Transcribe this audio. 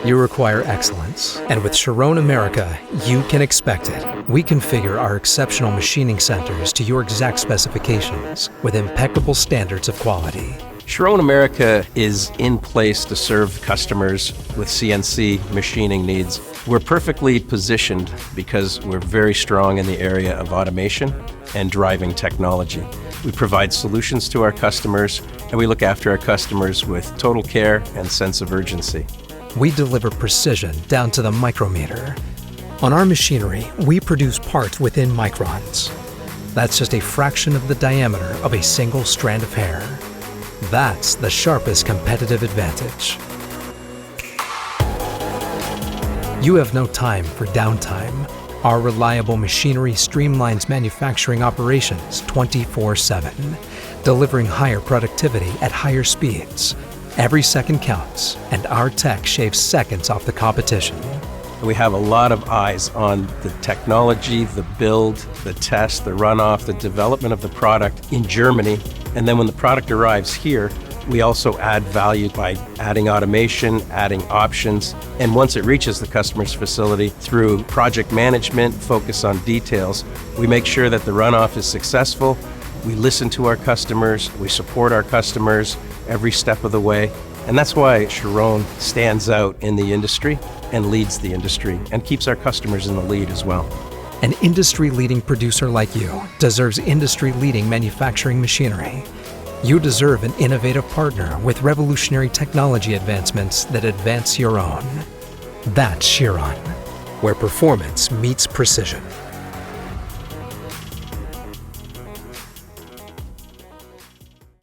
You require excellence, and with CHIRON America, you can expect it. We configure our exceptional machining centers to your exact specifications with impeccable standards of quality. CHIRON America is in place to serve customers with CNC machining needs. We're perfectly positioned because we're very strong in the area of automation and driving technology. We provide solutions to our customers, and we look after our customers with total care and sense of urgency. We deliver precision down to the micrometer. On our machinery, we produce parts within microns. That's just a fraction of the diameter of a single strand of hair. That's the sharpest competitive advantage. You have no time for downtime. Our reliable machinery streamlines manufacturing operations 24/7, delivering higher productivity at higher speeds. Every second counts, and our tech shaves seconds off the competition. We have a lot of eyes on the technology, the build, the test, the runoff, the development of the product in Germany. And then when the product arrives here, we also add value by adding automation, adding options. And once it reaches the customer's facility, through project management, focus on details, we make sure that the runoff is successful. We listen to our customers, we support our customers every step of the way. And that's why CHIRON stands out in the industry and leads the industry and keeps our customers in the lead as well. An industry-leading producer like you deserves industry-leading manufacturing machinery. You deserve an innovative partner with revolutionary technology advancements that advance your own. That's CHIRON, where performance meets precision.